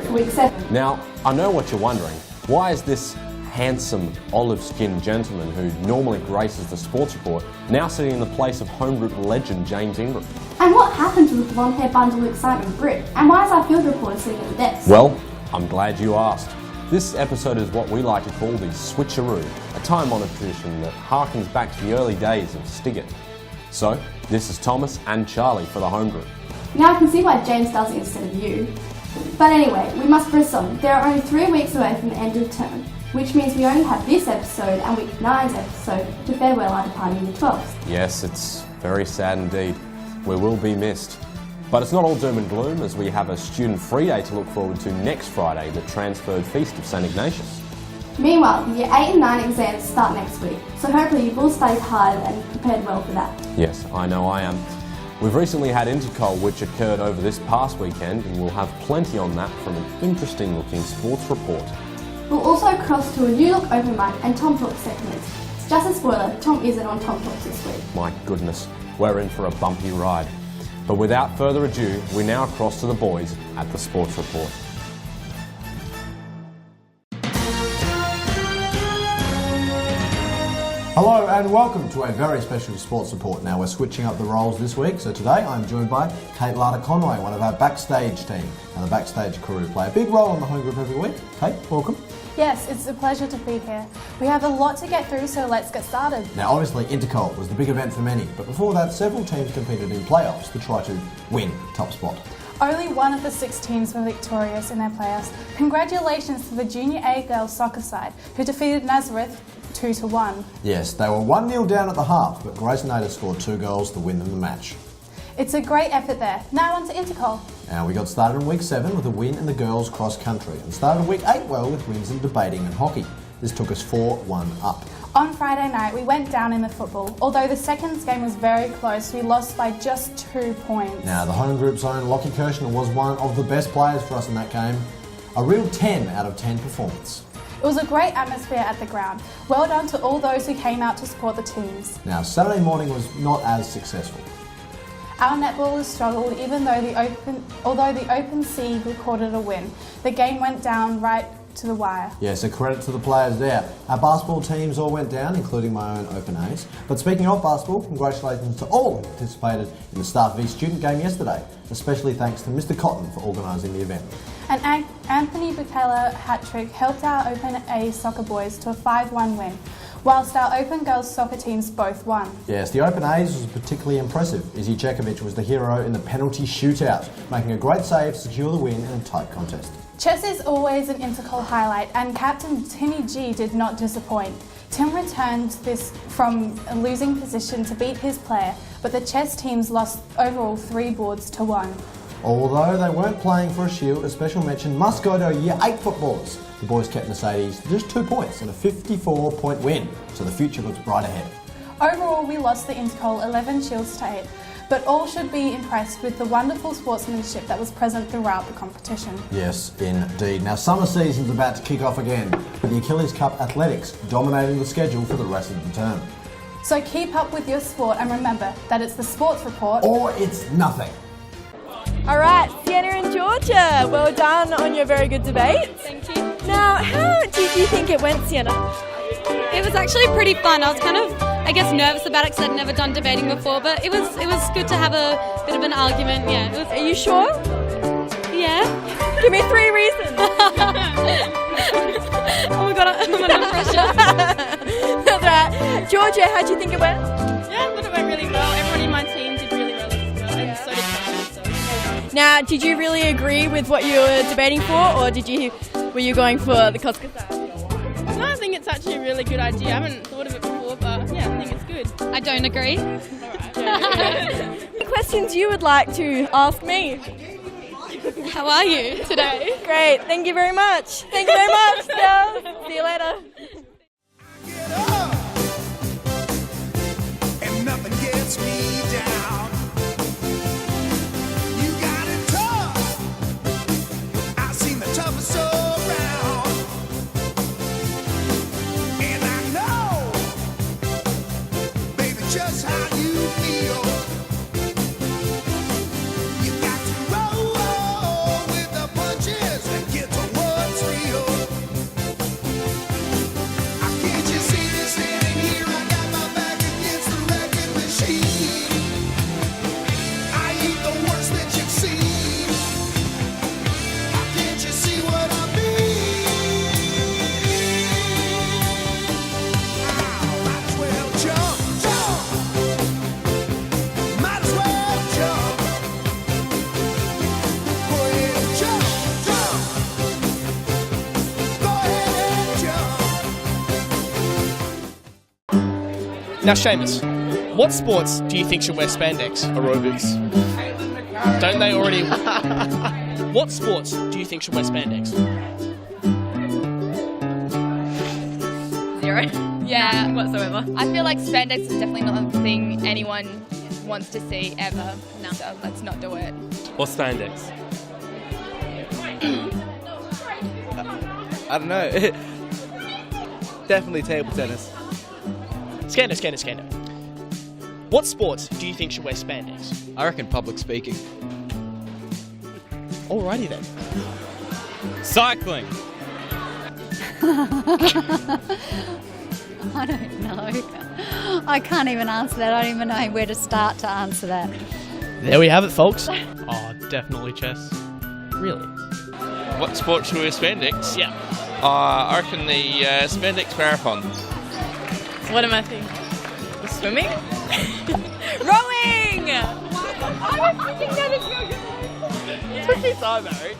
Group for Week 7. Now, I know what you're wondering. Why is this handsome, olive-skinned gentleman who normally graces the Sports Report now sitting in the place of Home Group legend James Ingram? And what happened to the blonde hair bundle of excitement Brit? And why is our field reporter sitting at the desk? Well, I'm glad you asked. This episode is what we like to call the Switcheroo, a time-honoured tradition that harkens back to the early days of Stiggett. So, this is Thomas and Charlie for the Home Group. Now I can see why James does it instead of you. But anyway, we must press on. There are only 3 weeks away from the end of term, which means we only have this episode and Week 9's episode to farewell our departing Year 12s. Yes, it's very sad indeed. We will be missed. But it's not all doom and gloom, as we have a student free day to look forward to next Friday, the transferred feast of St Ignatius. Meanwhile, the Year 8 and 9 exams start next week, so hopefully you've all studied hard and prepared well for that. Yes, I know I am. We've recently had Intercol, which occurred over this past weekend, and we'll have plenty on that from an interesting looking sports report. We'll also cross to a new look open mic and Tom Talks segments. Just a spoiler, Tom isn't on Tom Talks this week. My goodness, we're in for a bumpy ride. But without further ado, we now cross to the boys at the Sports Report. Hello and welcome to a very special sports report. Now we're switching up the roles this week, so today I'm joined by Kate Larder-Conway, one of our backstage team. Now the backstage crew play a big role on the Home Group every week. Kate, welcome. Yes, it's a pleasure to be here. We have a lot to get through, so let's get started. Now obviously Intercol was the big event for many, but before that several teams competed in playoffs to try to win top spot. Only one of the 6 teams were victorious in their playoffs. Congratulations to the Junior A girls soccer side, who defeated Nazareth 2-1. Yes, they were 1-0 down at the half, but Grace Nader scored 2 goals to win them the match. It's a great effort there. Now on to Intercol. Now we got started in Week 7 with a win in the girls cross country and started Week 8 well with wins in debating and hockey. This took us 4-1 up. On Friday night, we went down in the football. Although the second game was very close, we lost by just 2 points. Now the Home Group's own Lockie Kirshner was one of the best players for us in that game. A real 10 out of 10 performance. It was a great atmosphere at the ground. Well done to all those who came out to support the teams. Now Saturday morning was not as successful. Our netballers struggled even though although the Open Sea recorded a win. The game went down right to the wire. Yes, a credit to the players there. Our basketball teams all went down, including my own Open A's. But speaking of basketball, congratulations to all who participated in the Staff v Student game yesterday, especially thanks to Mr Cotton for organising the event. And Anthony Bukala hat-trick helped our Open A soccer boys to a 5-1 win, whilst our Open Girls soccer teams both won. Yes, the Open A's was particularly impressive. Izzy Cekovic was the hero in the penalty shootout, making a great save to secure the win in a tight contest. Chess is always an Intercol highlight, and Captain Timmy G did not disappoint. Tim returned this from a losing position to beat his player, but the chess teams lost overall 3 boards to 1. Although they weren't playing for a shield, a special mention must go to our Year 8 footballers. The boys kept Mercedes to just 2 points and a 54-point win, so the future looks bright ahead. Overall, we lost the Intercol 11 shields to 8, but all should be impressed with the wonderful sportsmanship that was present throughout the competition. Yes, indeed. Now summer season's about to kick off again, with the Achilles Cup Athletics dominating the schedule for the rest of the term. So keep up with your sport and remember that it's the Sports Report or it's nothing. All right, Sienna and Georgia, well done on your very good debate. Thank you. Now, how did you think it went, Sienna? It was actually pretty fun. I was kind of, nervous about it because I'd never done debating before, but it was good to have a bit of an argument. Yeah. Are you sure? Yeah. Give me 3 reasons. Oh my god, I'm under pressure. That's right. Georgia, how do you think it went? Yeah, I thought it went really well. Everyone in my team did really well as well, and so did Thomas. Now, did you really agree with what you were debating for, or were you going for the Costco side? No, I think it's actually a really good idea. I haven't thought of it before, but yeah, I think it's good. I don't agree. Any questions you would like to ask me? How are you today? Great, thank you very much. Thank you very much, girls. See you later. Get up, and nothing gets me down. You got it tough. I've seen the toughest around, and I know, baby, just how you feel. You got to roll with the punches and get Now, Seamus, what sports do you think should wear spandex? Aerobics. Don't they already? What sports do you think should wear spandex? Zero. Yeah, whatsoever. I feel like spandex is definitely not a thing anyone wants to see ever. No. So let's not do it. Or spandex. I don't know. Definitely table tennis. Scando. What sports do you think should wear spandex? I reckon public speaking. Alrighty then. Cycling. I don't know. I can't even answer that. I don't even know where to start to answer that. There we have it, folks. Oh, definitely chess. Really? What sport should we wear spandex? Yeah. I reckon the spandex marathon. What am I thinking? Swimming? Rowing! I was thinking that is Took me time, though.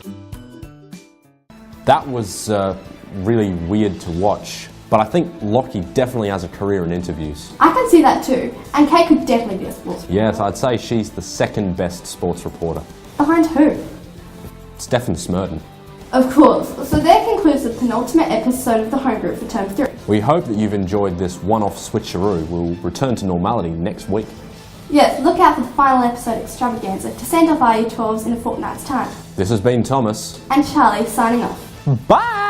That was really weird to watch, but I think Lockie definitely has a career in interviews. I can see that too, and Kate could definitely be a sports reporter. Yes, I'd say she's the second best sports reporter. Behind who? Stefan Smurden. Of course. So there concludes the penultimate episode of the Home Group for Term 3. We hope that you've enjoyed this one-off switcheroo. We'll return to normality next week. Yes, look out for the final episode extravaganza to send off our Year 12s in a fortnight's time. This has been Thomas And Charlie signing off. Bye!